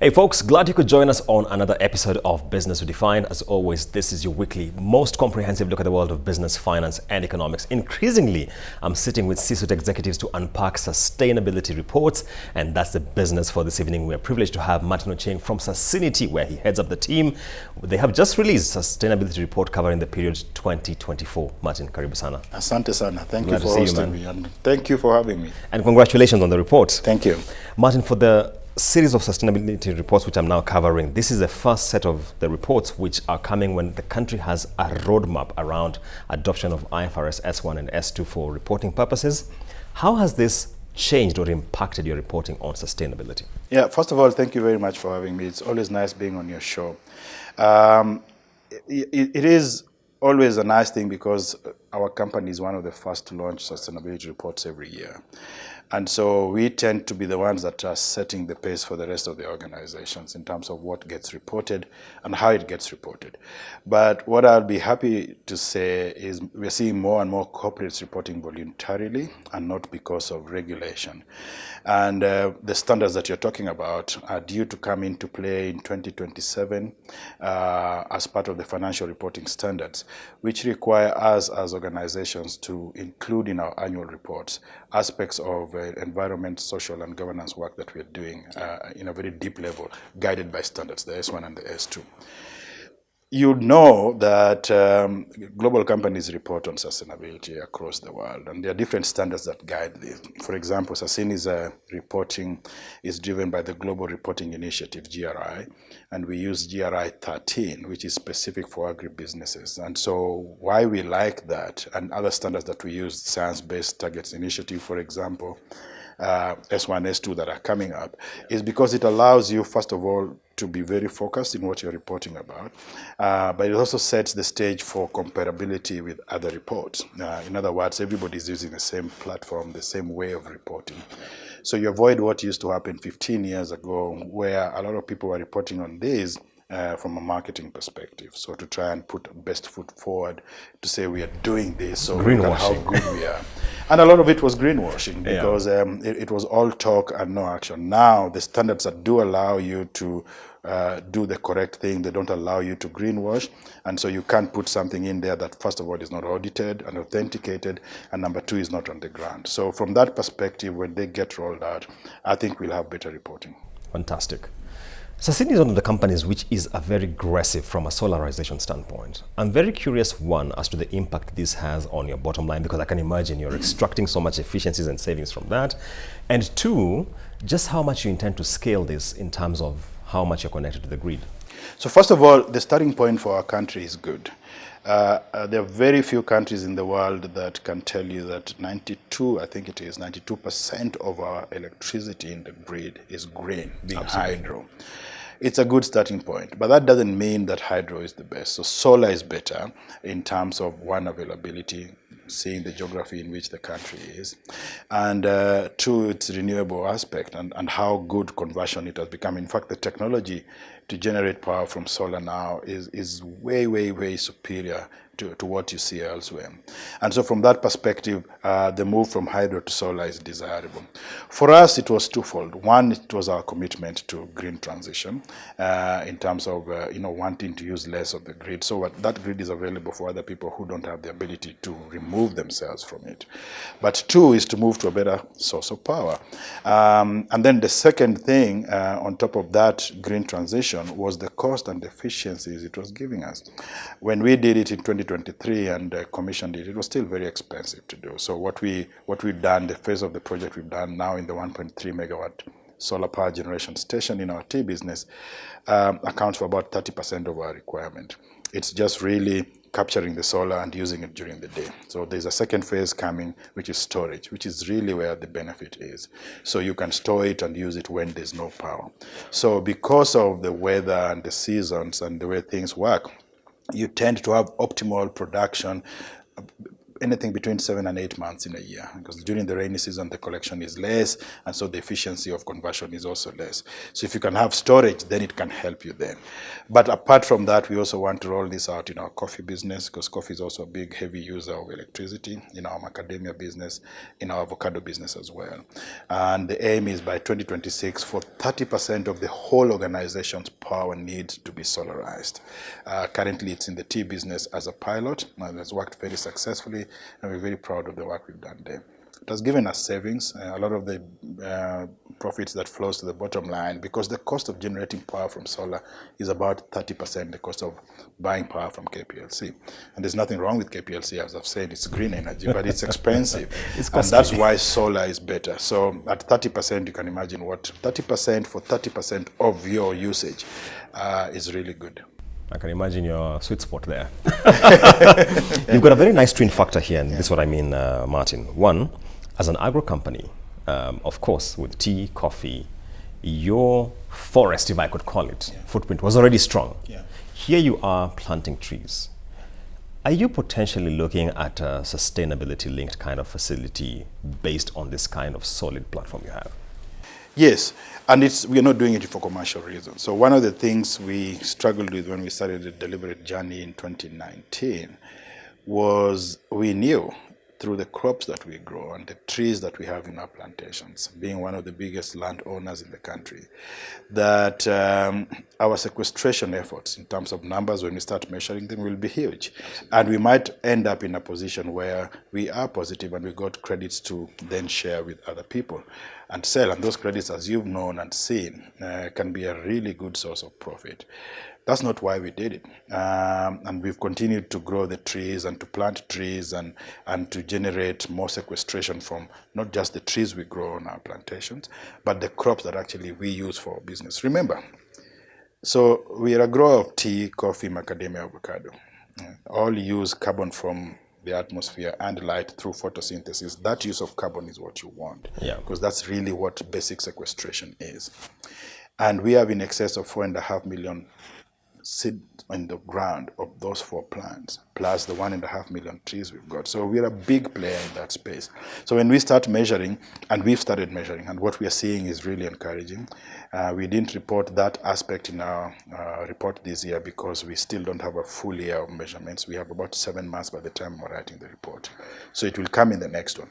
Hey folks, glad you could join us on another episode of Business Redefined. As always, this is your weekly, most comprehensive look at the world of business, finance, and economics. Increasingly, I'm sitting with C-suite executives to unpack sustainability reports, and that's the business for this evening. We're privileged to have Martin Ocheng from Sasini, where he heads up the team. They have just released a sustainability report covering the period 2024. Martin, karibu sana. Asante sana. Thank Glad you to for see you, hosting me, and thank you for having me. And congratulations on the report. Thank you. Martin, for the series of sustainability reports which I'm now covering, this is the first set of the reports which are coming when the country has a roadmap around adoption of IFRS S1 and S2 for reporting purposes. How has this changed or impacted your reporting on sustainability? Yeah, first of all, thank you very much for having me. It's always nice being on your show. It is always a nice thing because our company is one of the first to launch sustainability reports every year. And so we tend to be the ones that are setting the pace for the rest of the organizations in terms of what gets reported and how it gets reported. But what I'll be happy to say is we're seeing more and more corporates reporting voluntarily and not because of regulation. And the standards that you're talking about are due to come into play in 2027 as part of the financial reporting standards, which require us as organizations to include in our annual reports aspects of environment, social, and governance work that we're doing in a very deep level, guided by standards, the S1 and the S2. You know that global companies report on sustainability across the world, and there are different standards that guide this. For example, Sasini's reporting is driven by the Global Reporting Initiative, GRI, and we use GRI 13, which is specific for agribusinesses. And so why we like that, and other standards that we use, Science-Based Targets Initiative, for example, S1, S2 that are coming up, is because it allows you, first of all, to be very focused in what you're reporting about, but it also sets the stage for comparability with other reports. In other words, everybody's using the same platform, the same way of reporting. So you avoid what used to happen 15 years ago, where a lot of people were reporting on this from a marketing perspective. So to try and put best foot forward to say we are doing this, so look at how good we are. And a lot of it was greenwashing because it was all talk and no action. Now the standards that do allow you to do the correct thing, they don't allow you to greenwash, and so you can't put something in there that, first of all, is not audited and authenticated, and number two, is not on the ground. So from that perspective, when they get rolled out, I think we'll have better reporting. Fantastic. Sasini is one of the companies which is a very aggressive from a solarization standpoint. I'm very curious, one, as to the impact this has on your bottom line, because I can imagine you're extracting so much efficiencies and savings from that. And two, just how much you intend to scale this in terms of how much you're connected to the grid. So first of all, the starting point for our country is good. There are very few countries in the world that can tell you that 92% of our electricity in the grid is green, being Absolutely. hydro. It's a good starting point, but that doesn't mean that hydro is the best. So solar is better in terms of, one, availability, seeing the geography in which the country is, and two, its renewable aspect and how good conversion it has become. In fact, the technology to generate power from solar now is way, way, way superior to what you see elsewhere. And so from that perspective, the move from hydro to solar is desirable. For us, it was twofold. One, it was our commitment to green transition in terms of wanting to use less of the grid, so that grid is available for other people who don't have the ability to remove themselves from it. But two is to move to a better source of power. And then the second thing on top of that green transition was the cost and efficiencies it was giving us. When we did it in 2023 and commissioned it, it was still very expensive to do. So what we've done, the phase of the project we've done now in the 1.3 megawatt solar power generation station in our tea business accounts for about 30% of our requirement. It's just really capturing the solar and using it during the day. So there's a second phase coming, which is storage, which is really where the benefit is. So you can store it and use it when there's no power. So because of the weather and the seasons and the way things work, you tend to have optimal production anything between 7 and 8 months in a year, because during the rainy season, the collection is less, and so the efficiency of conversion is also less. So if you can have storage, then it can help you then. But apart from that, we also want to roll this out in our coffee business, because coffee is also a big, heavy user of electricity, in our macadamia business, in our avocado business as well. And the aim is by 2026 for 30% of the whole organization's power needs to be solarized. Currently, it's in the tea business as a pilot, and it's worked very successfully, and we're very proud of the work we've done there. It has given us savings, a lot of the profits that flows to the bottom line, because the cost of generating power from solar is about 30% the cost of buying power from KPLC. And there's nothing wrong with KPLC, as I've said, it's green energy, but it's expensive. And that's why solar is better. So at 30%, you can imagine what 30% for 30% of your usage is really good. I can imagine your sweet spot there. You've got a very nice twin factor here, and this is what I mean, Martin. One, as an agro company, of course, with tea, coffee, your forest, if I could call it, footprint was already strong. Here you are planting trees. Are you potentially looking at a sustainability-linked kind of facility based on this kind of solid platform you have? Yes, and we're not doing it for commercial reasons. So one of the things we struggled with when we started the deliberate journey in 2019 was we knew through the crops that we grow and the trees that we have in our plantations, being one of the biggest landowners in the country, that our sequestration efforts in terms of numbers, when we start measuring them, will be huge. And we might end up in a position where we are positive and we got credits to then share with other people and sell. And those credits, as you've known and seen, can be a really good source of profit. That's not why we did it. And we've continued to grow the trees and to plant trees and to generate more sequestration from not just the trees we grow on our plantations, but the crops that actually we use for our business. Remember, so we are a grower of tea, coffee, macadamia, avocado. All use carbon from the atmosphere and light through photosynthesis. That use of carbon is what you want, because that's really what basic sequestration is. And we have in excess of 4.5 million seed in the ground of those 4 plants, plus the 1.5 million trees we've got. So we're a big player in that space. So when we start measuring, and we've started measuring, and what we are seeing is really encouraging. We didn't report that aspect in our report this year because we still don't have a full year of measurements. We have about 7 months by the time we're writing the report. So it will come in the next one.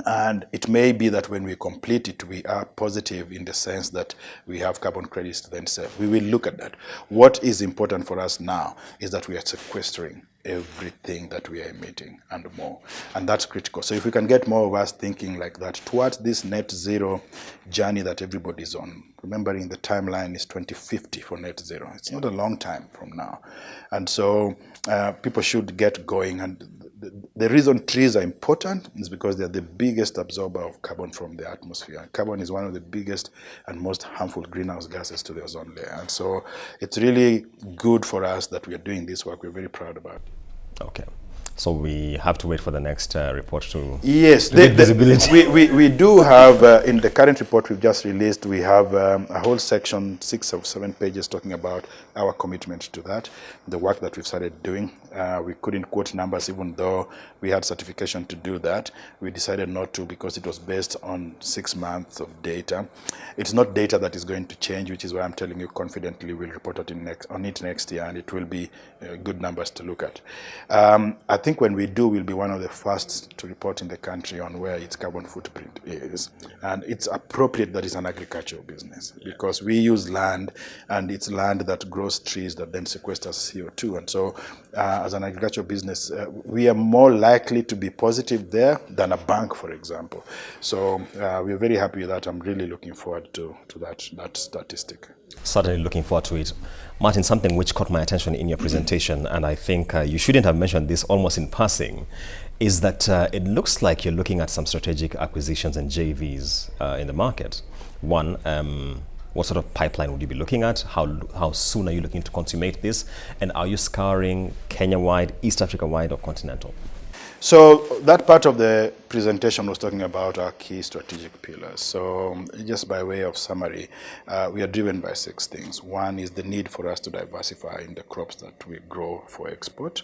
And it may be that when we complete it, we are positive in the sense that we have carbon credits to then sell. We will look at that. What is important for us now is that we are sequestering everything that we are emitting and more. And that's critical. So if we can get more of us thinking like that towards this net zero journey that everybody's on, remembering the timeline is 2050 for net zero. It's not a long time from now. And so people should get going. And the reason trees are important is because they're the biggest absorber of carbon from the atmosphere. Carbon is one of the biggest and most harmful greenhouse gases to the ozone layer. And so it's really good for us that we are doing this work. We're very proud about it. Okay. So we have to wait for the next report to yes, visibility. We do have, in the current report we've just released, we have a whole section, 6 or 7 pages, talking about our commitment to that, the work that we've started doing. We couldn't quote numbers even though we had certification to do that. We decided not to because it was based on 6 months of data. It's not data that is going to change, which is why I'm telling you confidently we'll report on it next year, and it will be good numbers to look at. I think when we do, we'll be one of the first to report in the country on where its carbon footprint is. And it's appropriate that it's an agricultural business because we use land, and it's land that grows trees that then sequesters CO2. And so as an agricultural business, we are more likely to be positive there than a bank, for example. So we're very happy with that. I'm really looking forward to that statistic. Certainly looking forward to it. Martin, something which caught my attention in your presentation, and I think you shouldn't have mentioned this almost in passing, is that it looks like you're looking at some strategic acquisitions and JVs in the market. One, what sort of pipeline would you be looking at? How soon are you looking to consummate this? And are you scouring Kenya-wide, East Africa-wide, or continental? So that part of the presentation was talking about our key strategic pillars. So just by way of summary, we are driven by 6 things. One is the need for us to diversify in the crops that we grow for export,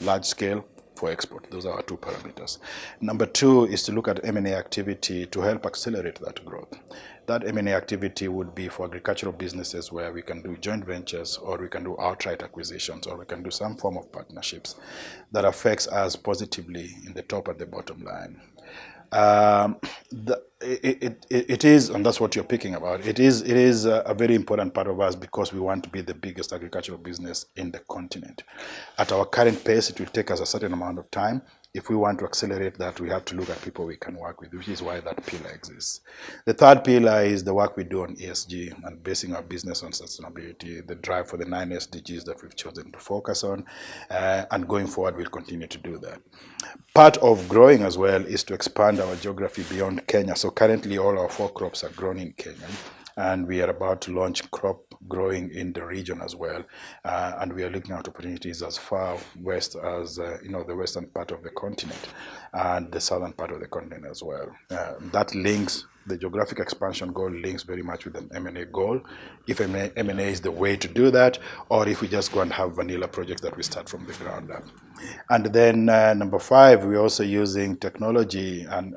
large scale, for export. Those are our two parameters. Number two is to look at M&A activity to help accelerate that growth. That M&A activity would be for agricultural businesses where we can do joint ventures, or we can do outright acquisitions, or we can do some form of partnerships that affects us positively in the top and the bottom line. It is, and that's what you're picking about. It is a very important part of us because we want to be the biggest agricultural business in the continent. At our current pace, it will take us a certain amount of time. If we want to accelerate that, we have to look at people we can work with, which is why that pillar exists. The third pillar is the work we do on ESG and basing our business on sustainability, the drive for the 9 SDGs that we've chosen to focus on, and going forward, we'll continue to do that. Part of growing as well is to expand our geography beyond Kenya. So currently, all our 4 crops are grown in Kenya, and we are about to launch crop growing in the region as well, and we are looking at opportunities as far west as the western part of the continent and the southern part of the continent as well. That links, the geographic expansion goal links very much with an M&A goal, if M&A is the way to do that, or if we just go and have vanilla projects that we start from the ground up. And then number 5, we're also using technology and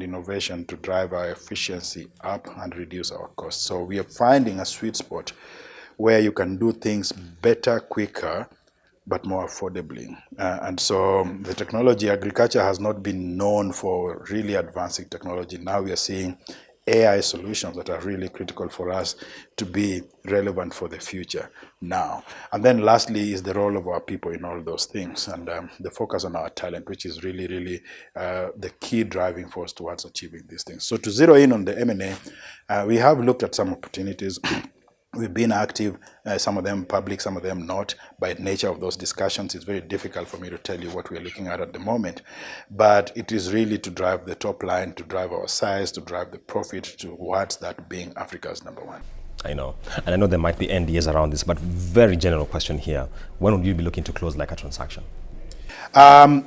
innovation to drive our efficiency up and reduce our costs. So we are finding a sweet spot where you can do things better, quicker, but more affordably. And so the technology, agriculture has not been known for really advancing technology. Now we are seeing AI solutions that are really critical for us to be relevant for the future now. And then lastly is the role of our people in all those things, and the focus on our talent, which is really, really the key driving force towards achieving these things. So to zero in on the M&A, we have looked at some opportunities. We've been active, some of them public, some of them not. By nature of those discussions, it's very difficult for me to tell you what we're looking at the moment. But it is really to drive the top line, to drive our size, to drive the profit towards that being Africa's number 1. I know. And I know there might be NDAs around this, but very general question here. When would you be looking to close like a transaction?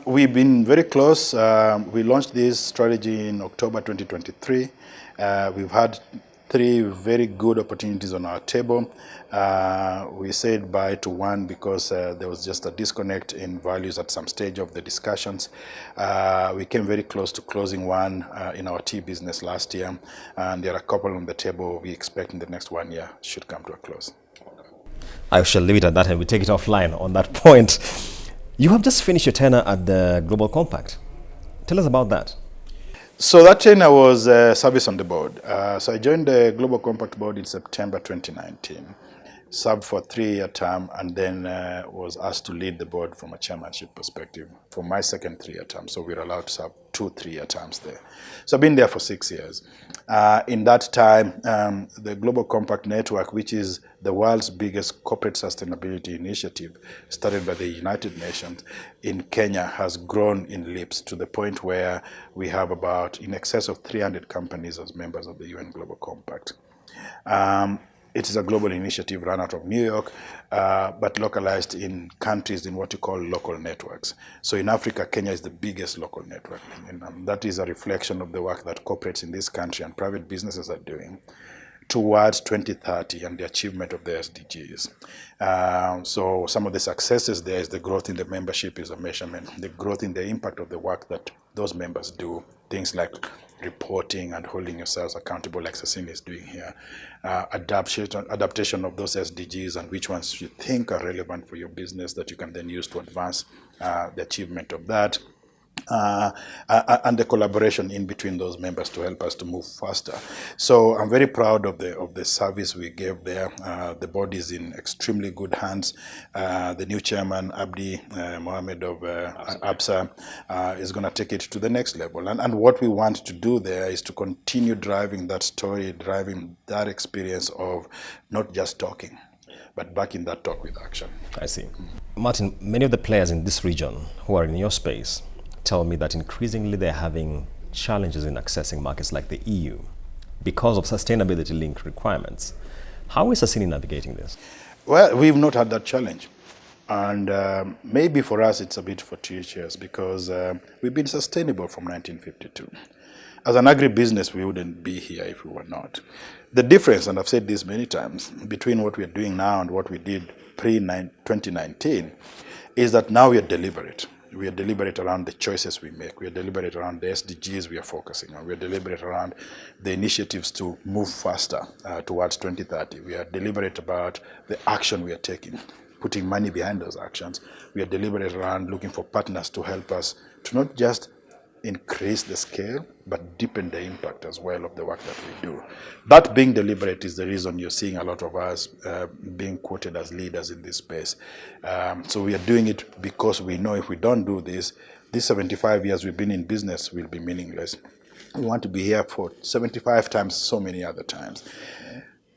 We've been very close. We launched this strategy in October 2023. We've had 3 very good opportunities on our table. We said bye to one because there was just a disconnect in values at some stage of the discussions. We came very close to closing one in our tea business last year, and there are a couple on the table we expect in the next 1 year should come to a close. I shall leave it at that and we take it offline on that point. You have just finished your tenure at the Global Compact. Tell us about that. So that tenure was service on the board. So I joined the Global Compact board in September 2019, served for a 3-year term, and then was asked to lead the board from a chairmanship perspective for my second 3-year term. So we were allowed to serve 2 3-year terms there. So I've been there for 6 years. In that time, the Global Compact Network, which is the world's biggest corporate sustainability initiative, started by the United Nations in Kenya, has grown in leaps to the point where we have about in excess of 300 companies as members of the UN Global Compact. It is a global initiative run out of New York, but localized in countries in what you call local networks. So in Africa, Kenya is the biggest local network. And that is a reflection of the work that corporates in this country and private businesses are doing towards 2030 and the achievement of the SDGs. So some of the successes there is the growth in the membership is a measurement, the growth in the impact of the work that those members do, things like reporting and holding yourselves accountable like Sasini is doing here, adaptation of those SDGs and which ones you think are relevant for your business that you can then use to advance the achievement of that. And the collaboration in between those members to help us to move faster. So I'm very proud of the service we gave there. The board is in extremely good hands. The new chairman, Abdi Mohammed of ABSA, is going to take it to the next level. And what we want to do there is to continue driving that story, driving that experience of not just talking, but backing that talk with action. I see. Martin, many of the players in this region who are in your space tell me that increasingly they're having challenges in accessing markets like the EU because of sustainability-linked requirements. How is Sasini navigating this? Well, we've not had that challenge. And maybe for us it's a bit fortuitous because we've been sustainable from 1952. As an agribusiness, we wouldn't be here if we were not. The difference, and I've said this many times, between what we're doing now and what we did pre-2019 is that now we are deliberate. We are deliberate around the choices we make. We are deliberate around the SDGs we are focusing on. We are deliberate around the initiatives to move faster towards 2030. We are deliberate about the action we are taking, putting money behind those actions. We are deliberate around looking for partners to help us to not just increase the scale, but deepen the impact as well of the work that we do. That being deliberate is the reason you're seeing a lot of us being quoted as leaders in this space. So we are doing it because we know if we don't do this, these 75 years we've been in business will be meaningless. We want to be here for 75 times so many other times.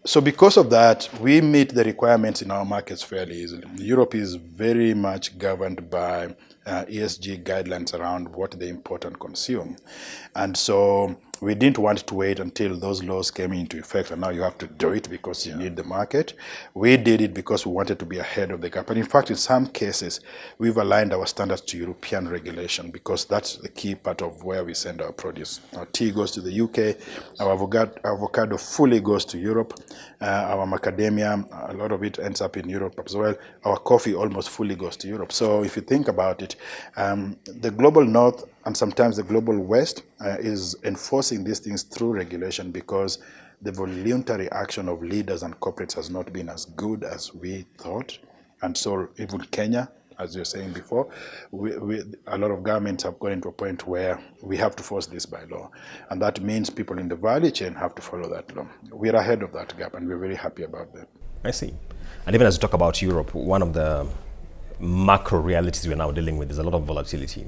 So because of that, we meet the requirements in our markets fairly easily. Europe is very much governed by ESG guidelines around what they import and consume. And so we didn't want to wait until those laws came into effect and now you have to do it because you need the market. We did it because we wanted to be ahead of the gap. And in fact, in some cases, we've aligned our standards to European regulation because that's the key part of where we send our produce. Our tea goes to the UK, our avocado fully goes to Europe, our macadamia, a lot of it ends up in Europe as well. Our coffee almost fully goes to Europe. So if you think about it, the global north and sometimes the global west is enforcing these things through regulation because the voluntary action of leaders and corporates has not been as good as we thought. And so even Kenya, as you're saying before, a lot of governments have gone into a point where we have to force this by law. And that means people in the value chain have to follow that law. We're ahead of that gap and we're very happy about that. I see. And even as you talk about Europe, one of the macro realities we're now dealing with is a lot of volatility,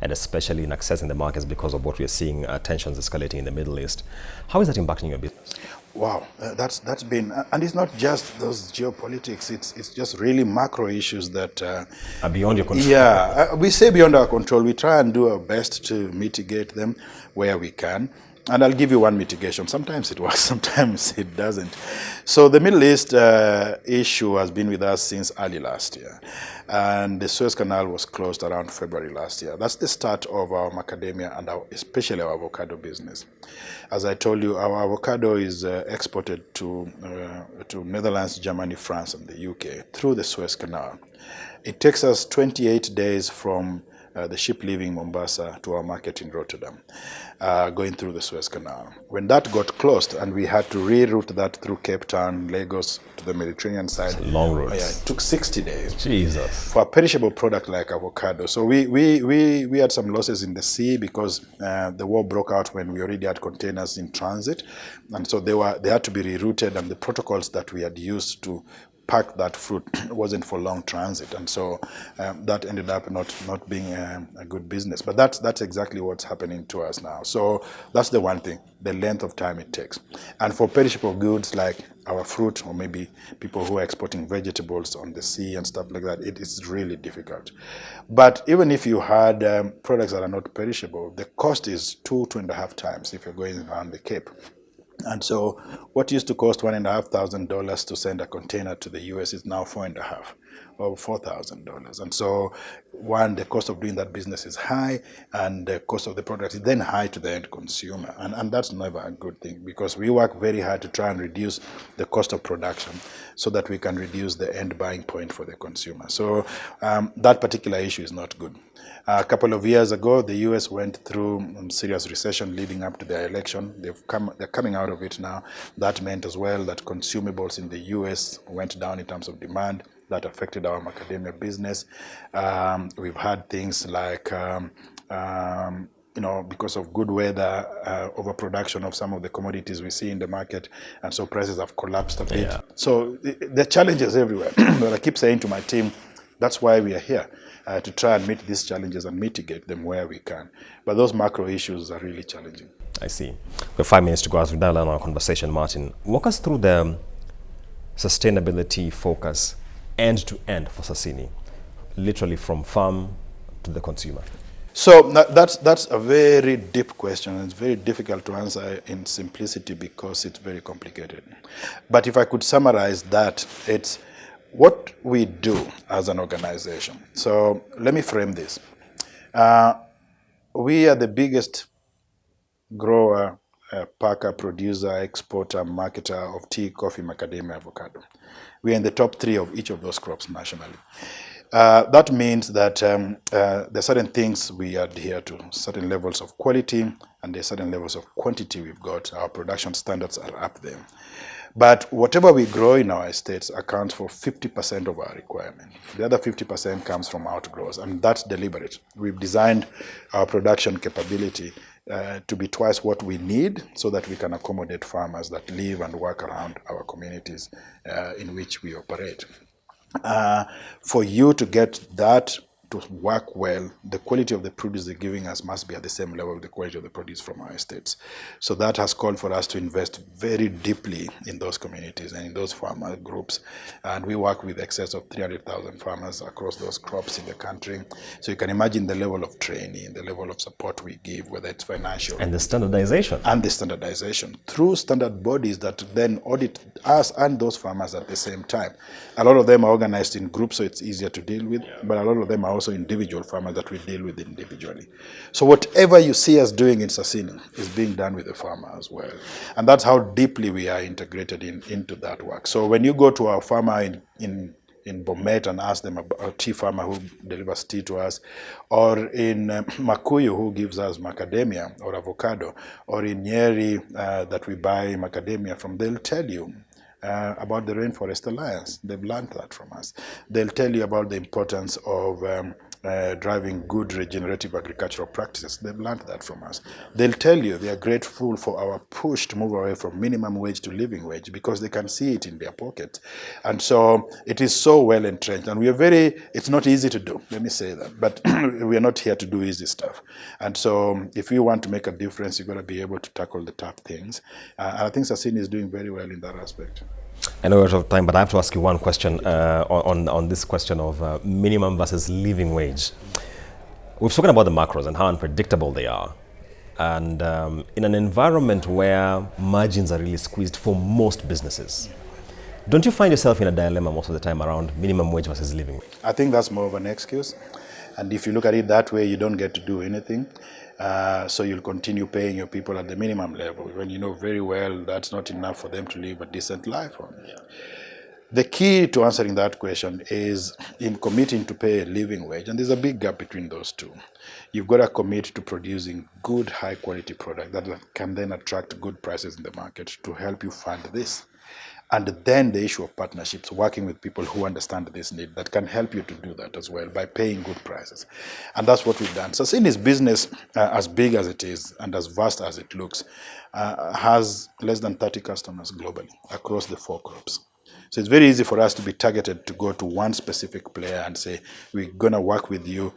and especially in accessing the markets because of what we're seeing, tensions escalating in the Middle East. How is that impacting your business? Wow, that's been, and it's not just those geopolitics, it's just really macro issues that are beyond your control. Yeah, we say beyond our control. We try and do our best to mitigate them where we can. And I'll give you one mitigation. Sometimes it works, sometimes it doesn't. So the Middle East issue has been with us since early last year. And the Suez Canal was closed around February last year. That's the start of our macadamia and especially our avocado business. As I told you, our avocado is exported to Netherlands, Germany, France, and the UK through the Suez Canal. It takes us 28 days from the ship leaving Mombasa to our market in Rotterdam, going through the Suez Canal. When that got closed and we had to reroute that through Cape Town, Lagos to the Mediterranean side, it's long route. Yeah, it took 60 days. Jesus. For a perishable product like avocado. So we had some losses in the sea because the war broke out when we already had containers in transit, and so they had to be rerouted, and the protocols that we had used to pack that fruit wasn't for long transit, and so that ended up not being a good business. But that's exactly what's happening to us now. So that's the one thing, the length of time it takes. And for perishable goods like our fruit, or maybe people who are exporting vegetables on the sea and stuff like that, it is really difficult. But even if you had products that are not perishable, the cost is 2.5 times if you're going around the Cape. And so what used to cost $1,500 to send a container to the US is now $4,500 or $4,000. And so one, the cost of doing that business is high, and the cost of the product is then high to the end consumer. And that's never a good thing, because we work very hard to try and reduce the cost of production so that we can reduce the end buying point for the consumer. So that particular issue is not good. A couple of years ago, the US went through serious recession leading up to their election. They're coming out of it now. That meant as well that consumables in the US went down in terms of demand. That affected our macadamia business. We've had things like, because of good weather, overproduction of some of the commodities we see in the market, and so prices have collapsed a bit. Yeah. So there are challenges everywhere. But I keep saying to my team, that's why we are here, to try and meet these challenges and mitigate them where we can. But those macro issues are really challenging. I see. We have 5 minutes to go as we dial on our conversation. Martin, walk us through the sustainability focus end to end for Sasini, literally from farm to the consumer. So that's a very deep question. It's very difficult to answer in simplicity because it's very complicated. But if I could summarize that, it's what we do as an organization. So let me frame this. We are the biggest grower, packer, producer, exporter, marketer of tea, coffee, macadamia, avocado. We are in the top 3 of each of those crops nationally. That means that there are certain things we adhere to, certain levels of quality, and there are certain levels of quantity we've got. Our production standards are up there. But whatever we grow in our estates accounts for 50% of our requirement. The other 50% comes from outgrowers, and that's deliberate. We've designed our production capability to be twice what we need so that we can accommodate farmers that live and work around our communities in which we operate. For you to get that to work well, the quality of the produce they're giving us must be at the same level of the quality of the produce from our estates. So that has called for us to invest very deeply in those communities and in those farmer groups. And we work with excess of 300,000 farmers across those crops in the country. So you can imagine the level of training, the level of support we give, whether it's financial. And the standardization. And the standardization through standard bodies that then audit us and those farmers at the same time. A lot of them are organized in groups, so it's easier to deal with, but a lot of them are also individual farmers that we deal with individually. So whatever you see us doing in Sasini is being done with the farmer as well. And that's how deeply we are integrated into that work. So when you go to our farmer in Bomet and ask them about a tea farmer who delivers tea to us, or in Makuyu who gives us macadamia or avocado, or in Nyeri that we buy macadamia from, they'll tell you about the Rainforest Alliance. They've learned that from us. They'll tell you about the importance of driving good regenerative agricultural practices. They've learned that from us. They'll tell you they are grateful for our push to move away from minimum wage to living wage because they can see it in their pocket. And so it is so well entrenched. And we are it's not easy to do, let me say that, but we are not here to do easy stuff. And so if you want to make a difference, you've got to be able to tackle the tough things. And I think Sasini is doing very well in that aspect. I know we're out of time, but I have to ask you one question on this question of minimum versus living wage. We've spoken about the macros and how unpredictable they are. And in an environment where margins are really squeezed for most businesses, don't you find yourself in a dilemma most of the time around minimum wage versus living wage? I think that's more of an excuse. And if you look at it that way, you don't get to do anything. So you'll continue paying your people at the minimum level when you know very well that's not enough for them to live a decent life on. Yeah. The key to answering that question is in committing to pay a living wage, and there's a big gap between those two. You've got to commit to producing good, high-quality product that can then attract good prices in the market to help you fund this. And then the issue of partnerships, working with people who understand this need that can help you to do that as well by paying good prices. And that's what we've done. So Sasini's business, as big as it is and as vast as it looks, has less than 30 customers globally across the 4 crops. So it's very easy for us to be targeted to go to one specific player and say, we're going to work with you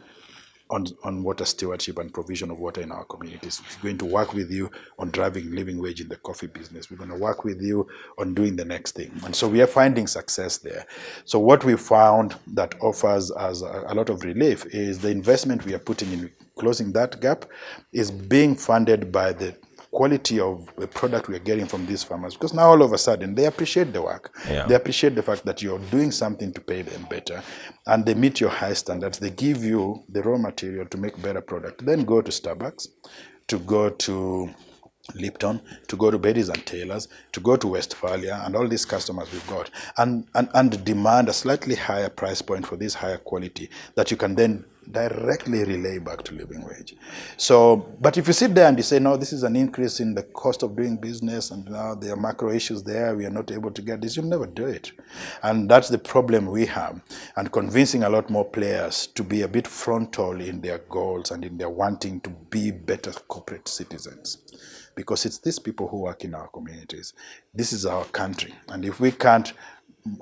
on water stewardship and provision of water in our communities. We're going to work with you on driving living wage in the coffee business. We're going to work with you on doing the next thing. And so we are finding success there. So what we found that offers us a lot of relief is the investment we are putting in closing that gap is being funded by the quality of the product we are getting from these farmers, because now all of a sudden they appreciate the work. Yeah. They appreciate the fact that you're doing something to pay them better, and they meet your high standards. They give you the raw material to make better product. Then go to Starbucks, to go to Lipton, to go to Beddy's and Taylor's, to go to Westphalia, and all these customers we've got, and demand a slightly higher price point for this higher quality that you can then directly relay back to living wage. So, but if you sit there and you say, no, this is an increase in the cost of doing business, and now there are macro issues there, we are not able to get this, you'll never do it. And that's the problem we have. And convincing a lot more players to be a bit frontal in their goals and in their wanting to be better corporate citizens. Because it's these people who work in our communities. This is our country. And if we can't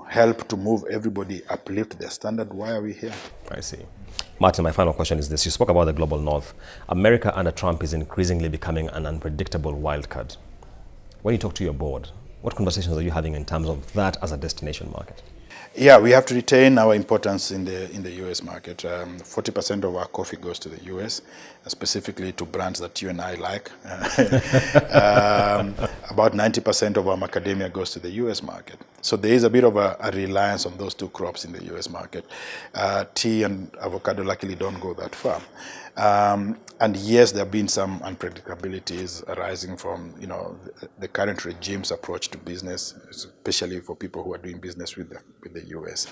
help to move everybody, uplift their standard, why are we here? I see. Martin, my final question is this. You spoke about the global north. America under Trump is increasingly becoming an unpredictable wildcard. When you talk to your board, what conversations are you having in terms of that as a destination market? Yeah, we have to retain our importance in the US market. 40% of our coffee goes to the US, specifically to brands that you and I like. About 90% of our macadamia goes to the US market. So there is a bit of a reliance on those 2 crops in the US market. Tea and avocado luckily don't go that far. And yes, there have been some unpredictabilities arising from, the current regime's approach to business, especially for people who are doing business with the US.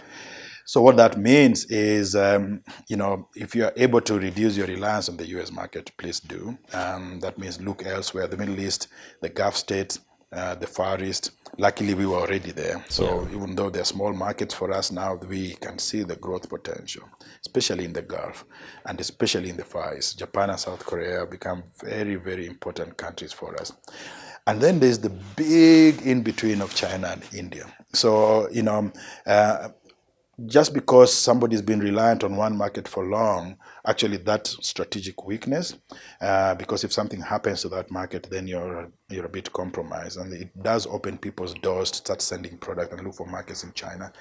So what that means is, if you are able to reduce your reliance on the U.S. market, please do. That means look elsewhere, the Middle East, the Gulf states, the Far East. Luckily, we were already there. So even though they're small markets for us now, we can see the growth potential, especially in the Gulf and especially in the Far East. Japan and South Korea have become very, very important countries for us. And then there's the big in-between of China and India. So, just because somebody's been reliant on one market for long, actually that's strategic weakness, because if something happens to that market, then you're a bit compromised, and it does open people's doors to start sending product and look for markets in China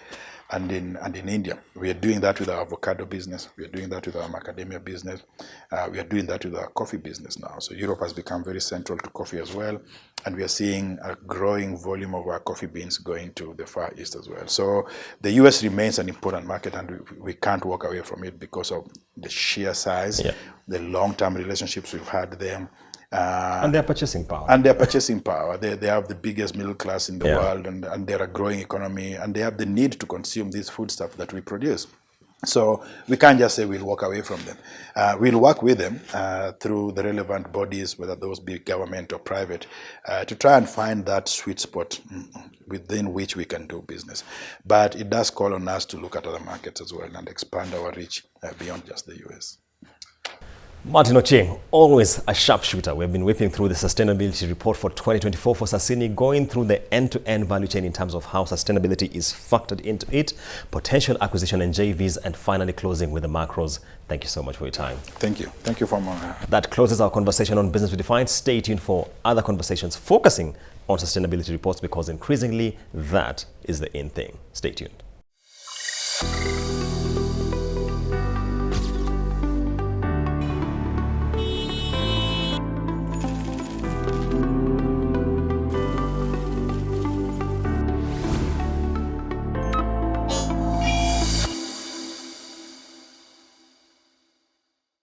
and in India. We are doing that with our avocado business. We are doing that with our macadamia business. We are doing that with our coffee business now. So Europe has become very central to coffee as well, and we are seeing a growing volume of our coffee beans going to the Far East as well. So the US remains an important market, and we can't walk away from it because of the sheer size, the long-term relationships we've had there. And their purchasing power. And their purchasing power. They have the biggest middle class in the world, and they're a growing economy, and they have the need to consume this food stuff that we produce. So we can't just say we'll walk away from them. We'll work with them through the relevant bodies, whether those be government or private, to try and find that sweet spot within which we can do business. But it does call on us to look at other markets as well and expand our reach beyond just the US. Martin Ochieng, always a sharpshooter. We've been whipping through the sustainability report for 2024 for Sasini, going through the end-to-end value chain in terms of how sustainability is factored into it, potential acquisition and JVs, and finally closing with the macros. Thank you so much for your time. Thank you. Thank you for more. That closes our conversation on Business Redefined. Stay tuned for other conversations focusing on sustainability reports, because increasingly that is the in thing. Stay tuned.